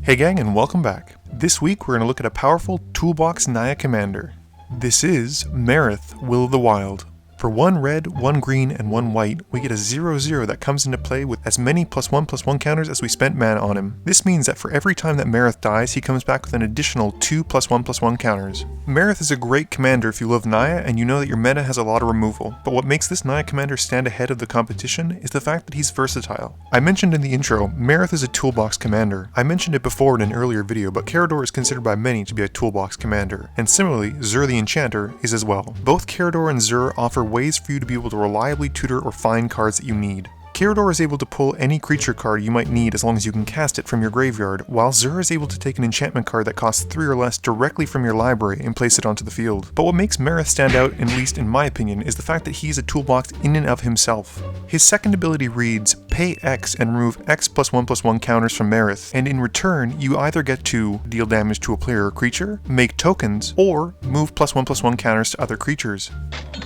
Hey gang, and welcome back. This week we're going to look at a powerful toolbox Naya commander. This is Marath, Will of the Wild. For 1 red, 1 green, and 1 white, we get a 0/0 that comes into play with as many +1/+1 counters as we spent mana on him. This means that for every time that Marath dies, he comes back with an additional 2 +1/+1 counters. Marath is a great commander if you love Naya and you know that your meta has a lot of removal, but what makes this Naya commander stand ahead of the competition is the fact that he's versatile. I mentioned in the intro, Marath is a toolbox commander. I mentioned it before in an earlier video, but Carador is considered by many to be a toolbox commander, and similarly, Zur the Enchanter is as well. Both Carador and Zur offer ways for you to be able to reliably tutor or find cards that you need. Carador is able to pull any creature card you might need as long as you can cast it from your graveyard, while Zur is able to take an enchantment card that costs 3 or less directly from your library and place it onto the field. But what makes Marath stand out, at least in my opinion, is the fact that he is a toolbox in and of himself. His second ability reads, pay X and remove X +1/+1 counters from Marath, and in return you either get to deal damage to a player or creature, make tokens, or move +1/+1 counters to other creatures.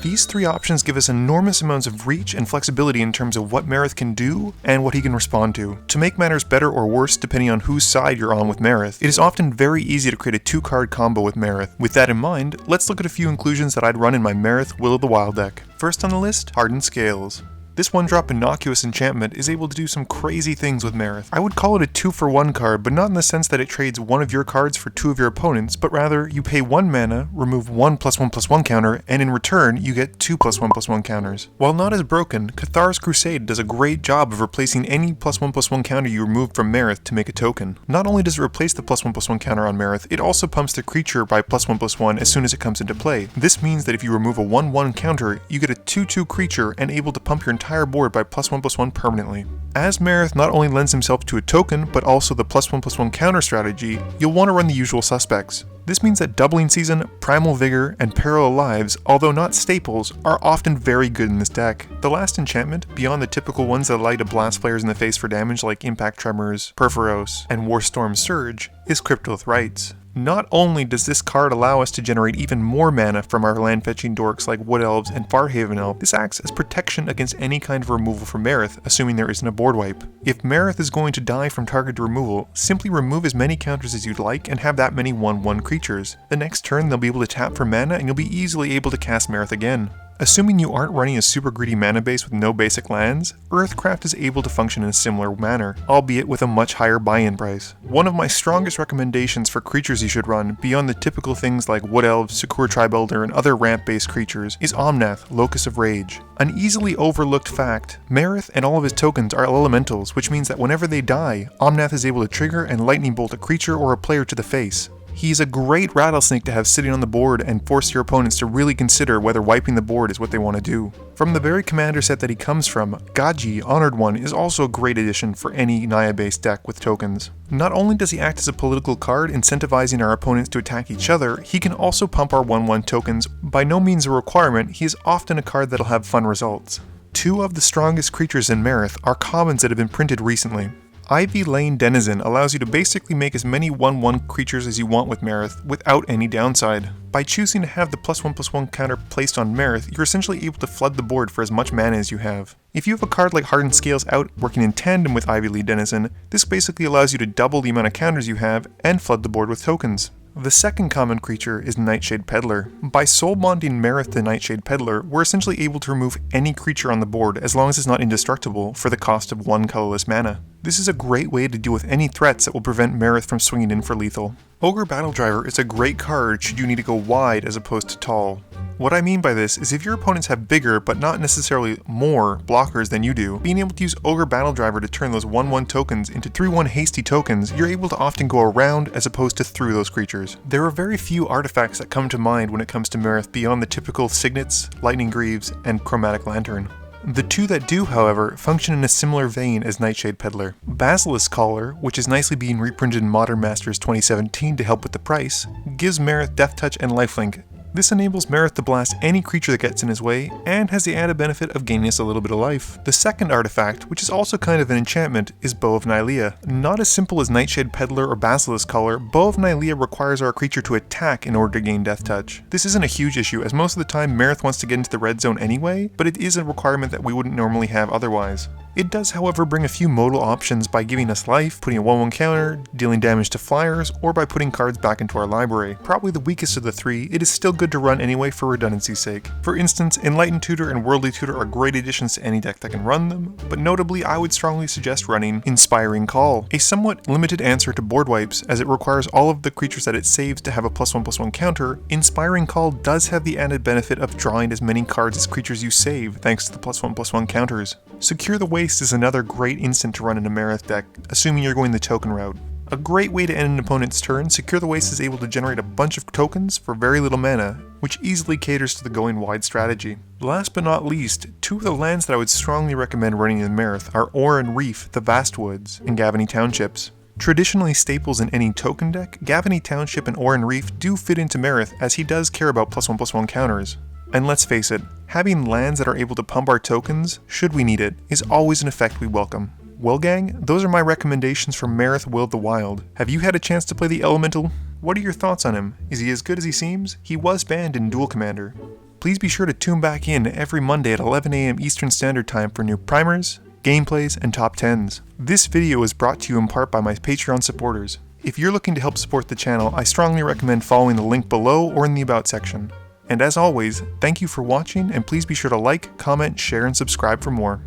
These 3 options give us enormous amounts of reach and flexibility in terms of what Marath can do and what he can respond to. To make matters better or worse depending on whose side you're on with Marath, it is often very easy to create a 2-card combo with Marath. With that in mind, let's look at a few inclusions that I'd run in my Marath Will of the Wild deck. First on the list, Harden Scales. This 1-drop innocuous enchantment is able to do some crazy things with Marath. I would call it a 2-for-1 card, but not in the sense that it trades one of your cards for 2 of your opponents, but rather you pay 1 mana, remove 1 +1/+1 counter, and in return you get 2 +1/+1 counters. While not as broken, Cathar's Crusade does a great job of replacing any +1/+1 counter you remove from Marath to make a token. Not only does it replace the +1/+1 counter on Marath, it also pumps the creature by +1/+1 as soon as it comes into play. This means that if you remove a 1/1 counter, you get a 2/2 creature and able to pump your entire board by +1/+1 permanently. As Marath not only lends himself to a token, but also the +1/+1 counter strategy, you'll want to run the usual suspects. This means that Doubling Season, Primal Vigor, and Parallel Lives, although not staples, are often very good in this deck. The last enchantment, beyond the typical ones that allow you to blast players in the face for damage like Impact Tremors, Perforos, and Warstorm Surge, is Cryptolith Rites. Not only does this card allow us to generate even more mana from our land-fetching dorks like Wood Elves and Farhaven Elf, this acts as protection against any kind of removal from Marath, assuming there isn't a board wipe. If Marath is going to die from target removal, simply remove as many counters as you'd like and have that many 1/1 creatures. The next turn they'll be able to tap for mana and you'll be easily able to cast Marath again. Assuming you aren't running a super greedy mana base with no basic lands, Earthcraft is able to function in a similar manner, albeit with a much higher buy-in price. One of my strongest recommendations for creatures you should run, beyond the typical things like Wood Elves, Sakura Tribe Elder, and other ramp-based creatures, is Omnath, Locus of Rage. An easily overlooked fact, Marath and all of his tokens are elementals, which means that whenever they die, Omnath is able to trigger and lightning bolt a creature or a player to the face. He's a great rattlesnake to have sitting on the board and force your opponents to really consider whether wiping the board is what they want to do. From the very commander set that he comes from, Gaji, Honored One, is also a great addition for any Naya-based deck with tokens. Not only does he act as a political card, incentivizing our opponents to attack each other, he can also pump our 1/1 tokens. By no means a requirement, he is often a card that'll have fun results. 2 of the strongest creatures in Marath are commons that have been printed recently. Ivy Lane Denizen allows you to basically make as many 1/1 creatures as you want with Marath without any downside. By choosing to have the +1/+1 counter placed on Marath, you're essentially able to flood the board for as much mana as you have. If you have a card like Harden Scales out working in tandem with Ivy Lane Denizen, this basically allows you to double the amount of counters you have and flood the board with tokens. The second common creature is Nightshade Peddler. By soul bonding Marath to Nightshade Peddler, we're essentially able to remove any creature on the board as long as it's not indestructible for the cost of 1 colorless mana. This is a great way to deal with any threats that will prevent Marath from swinging in for lethal. Ogre Battle Driver is a great card should you need to go wide as opposed to tall. What I mean by this is if your opponents have bigger, but not necessarily more, blockers than you do, being able to use Ogre Battle Driver to turn those 1/1 tokens into 3/1 hasty tokens, you're able to often go around as opposed to through those creatures. There are very few artifacts that come to mind when it comes to Marath beyond the typical Signets, Lightning Greaves, and Chromatic Lantern. The 2 that do, however, function in a similar vein as Nightshade Peddler. Basilisk Collar, which is nicely being reprinted in Modern Masters 2017 to help with the price, gives Marath Death Touch and Lifelink. This enables Marath to blast any creature that gets in his way, and has the added benefit of gaining us a little bit of life. The second artifact, which is also kind of an enchantment, is Bow of Naya. Not as simple as Nightshade Peddler or Basilisk Collar, Bow of Naya requires our creature to attack in order to gain Death Touch. This isn't a huge issue, as most of the time Marath wants to get into the red zone anyway, but it is a requirement that we wouldn't normally have otherwise. It does, however, bring a few modal options by giving us life, putting a 1/1 counter, dealing damage to flyers, or by putting cards back into our library. Probably the weakest of the three, it is still good to run anyway for redundancy's sake. For instance, Enlightened Tutor and Worldly Tutor are great additions to any deck that can run them, but notably I would strongly suggest running Inspiring Call, a somewhat limited answer to board wipes, as it requires all of the creatures that it saves to have a +1/+1 counter. Inspiring Call does have the added benefit of drawing as many cards as creatures you save, thanks to the +1/+1 counters. Secure the Waste is another great instant to run in a Marath deck, assuming you're going the token route. A great way to end an opponent's turn, Secure the Waste is able to generate a bunch of tokens for very little mana, which easily caters to the going wide strategy. Last but not least, two of the lands that I would strongly recommend running in Marath are Oran Reef, the Vast Woods, and Gavany Townships. Traditionally staples in any token deck, Gavany Township and Oran Reef do fit into Marath, as he does care about +1/+1 counters. And let's face it, having lands that are able to pump our tokens, should we need it, is always an effect we welcome. Well gang, those are my recommendations for Marath Will of the Wild. Have you had a chance to play the Elemental? What are your thoughts on him? Is he as good as he seems? He was banned in Duel Commander. Please be sure to tune back in every Monday at 11 AM Eastern Standard Time for new primers, gameplays, and top 10s. This video is brought to you in part by my Patreon supporters. If you're looking to help support the channel, I strongly recommend following the link below or in the About section. And as always, thank you for watching, and please be sure to like, comment, share, and subscribe for more.